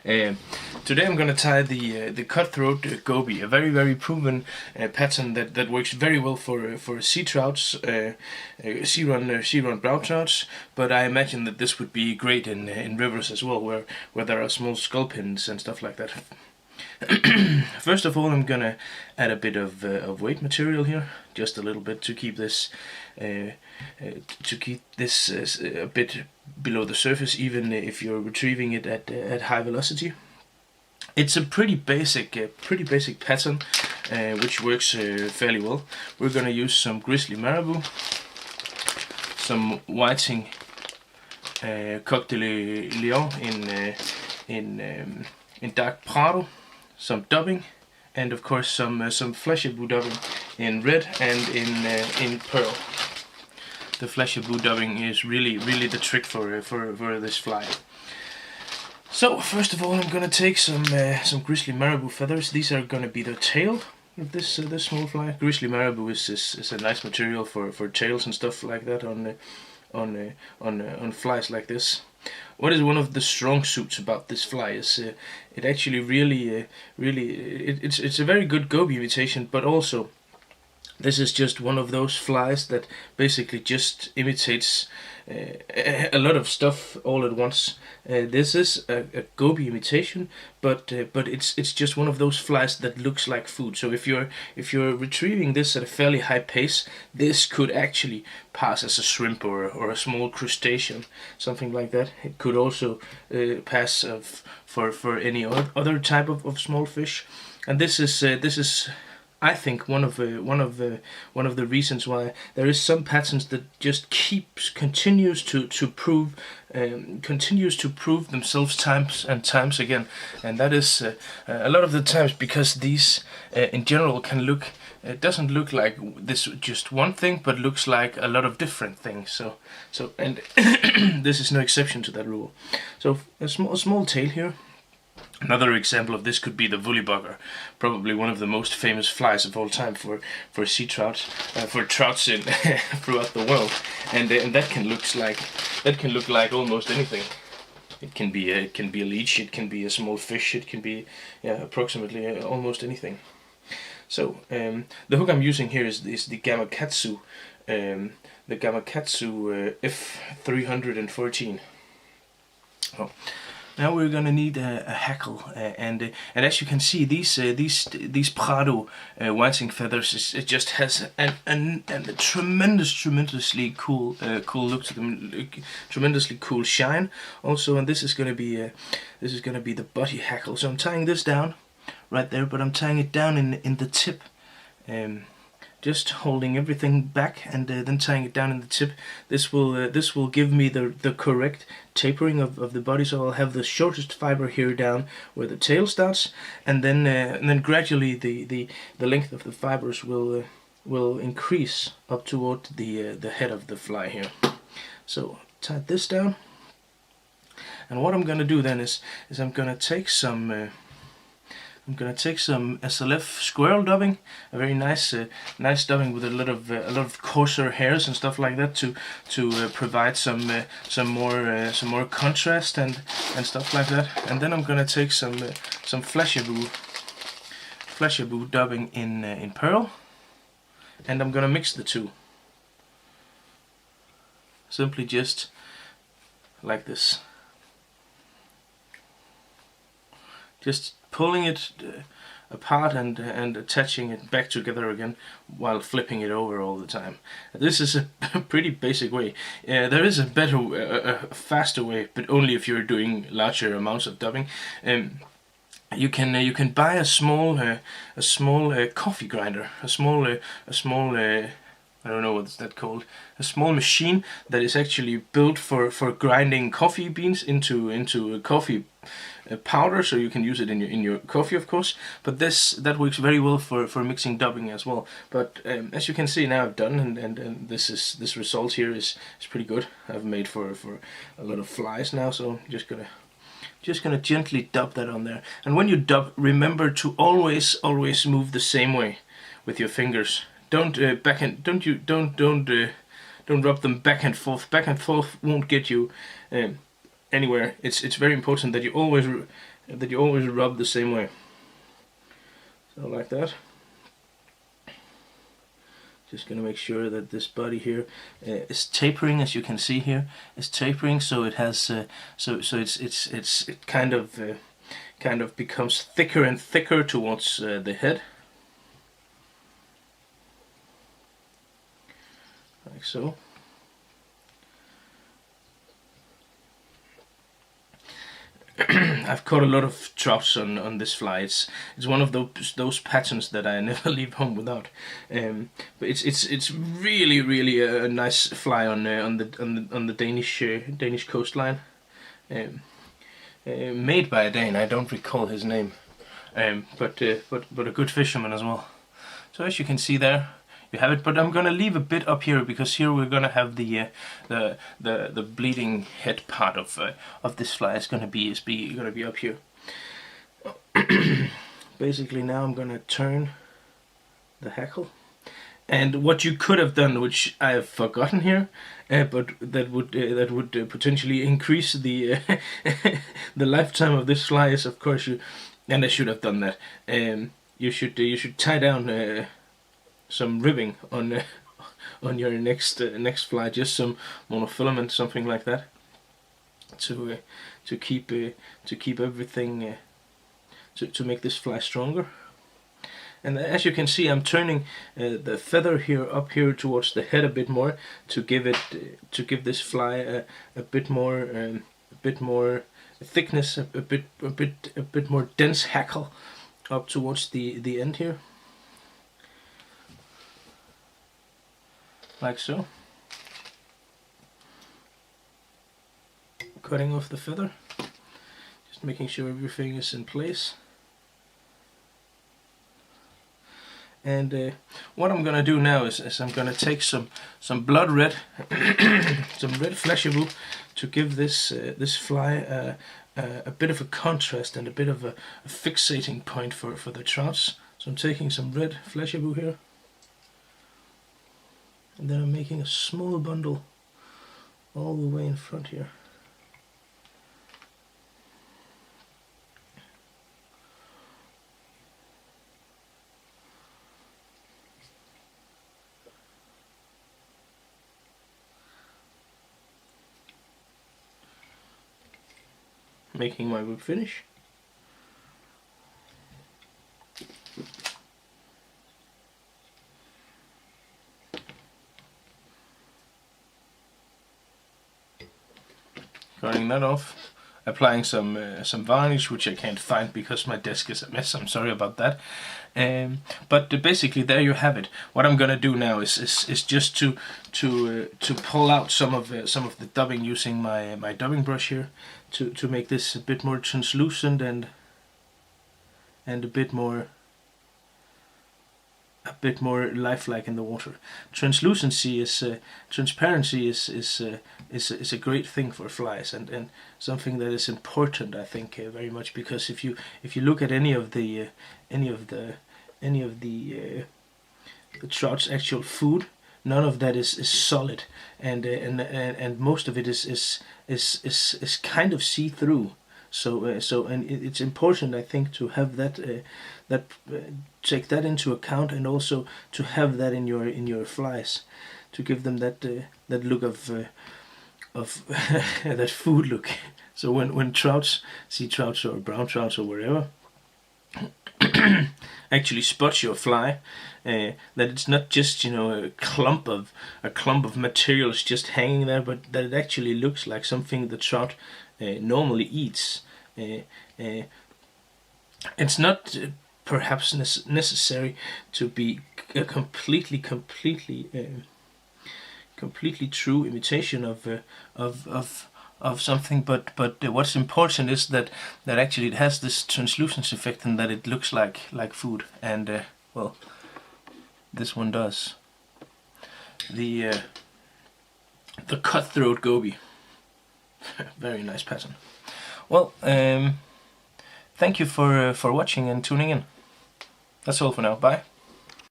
Today I'm going to tie the Cutthroat Goby, a very proven pattern that works very well for sea trouts, sea run brown trouts. But I imagine that this would be great in rivers as well, where there are small sculpins and stuff like that. First of all, I'm gonna add a bit of weight material here, just a little bit to keep this a bit below the surface, even if you're retrieving it at high velocity. It's a pretty basic pattern, which works fairly well. We're gonna use some grizzly marabou, some whiting coq de lion in dark Prado, some dubbing, and of course some fleshabou dubbing in red and in pearl. The fleshabou dubbing is really the trick for this fly. So first of all, I'm gonna take some grizzly marabou feathers. These are gonna be the tail of this small fly. Grizzly marabou is a nice material for tails and stuff like that on flies like this. What is one of the strong suits about this fly is it actually it's a very good goby imitation, but also this is just one of those flies that basically just imitates a lot of stuff all at once. This is a goby imitation, but it's just one of those flies that looks like food. So if you're retrieving this at a fairly high pace, this could actually pass as a shrimp or a small crustacean, something like that. It could also pass for any other type of small fish, and this is I think one of the reasons why there is some patterns that just continues to prove themselves times and times again, and that is a lot of the times because these in general can look. It doesn't look like this just one thing, but looks like a lot of different things. So and this is no exception to that rule. So a small tail here. Another example of this could be the woolly-bugger, probably one of the most famous flies of all time for sea trout, for trouts in throughout the world, and that can look like almost anything. It can be a leech, it can be a small fish, it can be approximately almost anything. So the hook I'm using here is the gammarus, F314. Oh. Now we're gonna need a hackle, and as you can see, these Prado whiting feathers, it just has a tremendously cool look to them, tremendously cool shine also. And this is gonna be the body hackle. So I'm tying this down right there, but I'm tying it down in the tip. Just holding everything back and then tying it down in the tip. This will give me the correct tapering of the body. So I'll have the shortest fiber here down where the tail starts, and then gradually the length of the fibers will increase up toward the head of the fly here. So tie this down, and what I'm gonna do then is I'm gonna take some SLF squirrel dubbing, a very nice dubbing with a lot of coarser hairs and stuff like that to provide some more contrast and stuff like that. And then I'm gonna take some fleshabou dubbing in pearl, and I'm gonna mix the two. Simply just like this. Just pulling it apart and attaching it back together again while flipping it over all the time. This is a pretty basic way. There is a better, faster way, but only if you're doing larger amounts of dubbing. You can buy a small coffee grinder, a small I don't know what's that called. A small machine that is actually built for grinding coffee beans into a coffee powder, so you can use it in your coffee, of course. But that works very well for mixing dubbing as well. But as you can see now, I've done, and this result here is pretty good. I've made for a lot of flies now, so I'm just gonna gently dub that on there. And when you dub, remember to always move the same way with your fingers. Don't rub them back and forth. Back and forth won't get you anywhere. It's very important that you always that you always rub the same way. So like that. Just gonna make sure that this body here is tapering, as you can see here, is tapering, so it has it kind of becomes thicker and thicker towards the head, like so. I've caught a lot of trouts on this fly. It's one of those patterns that I never leave home without. But it's really a nice fly on the Danish coastline. Made by a Dane. I don't recall his name. But a good fisherman as well. So as you can see there, you have it, but I'm gonna leave a bit up here because here we're gonna have the bleeding head part of this fly. Is gonna be up here. Basically, now I'm gonna turn the hackle, and what you could have done, which I have forgotten here, but that would potentially increase the the lifetime of this fly, is of course and I should have done that. You should tie down some ribbing on your next fly, just some monofilament, something like that, to keep everything to make this fly stronger. And as you can see, I'm turning the feather here up here towards the head a bit more to give this fly a bit more thickness, a bit more dense hackle up towards the end here. Like so. Cutting off the feather, just making sure everything is in place. And what I'm gonna do now is I'm gonna take some blood red, some red fleshy to give this this fly a bit of a contrast and a bit of a fixating point for the trouts. So I'm taking some red fleshy here. And then I'm making a small bundle all the way in front here. Making my whip finish. Cutting that off, applying some varnish, which I can't find because my desk is a mess. I'm sorry about that. But basically, there you have it. What I'm gonna do now is just to pull out some of the dubbing using my dubbing brush here to make this a bit more translucent and a bit more lifelike in the water. Transparency is a great thing for flies, and something that is important, I think, very much, because if you look at any of the trout's actual food, none of that is solid, and most of it is kind of see-through. So it's important, I think, to have that take that into account, and also to have that in your flies, to give them that look of that food look. So when trouts, sea trouts or brown trouts or wherever, actually spot your fly, that it's not just a clump of materials just hanging there, but that it actually looks like something the trout normally eats. It's not perhaps necessary to be a completely true imitation of something, but what's important is that actually it has this translucence effect, and that it looks like food, and well, this one does. The Cutthroat Goby, very nice pattern. Well, thank you for watching and tuning in. That's all for now. Bye.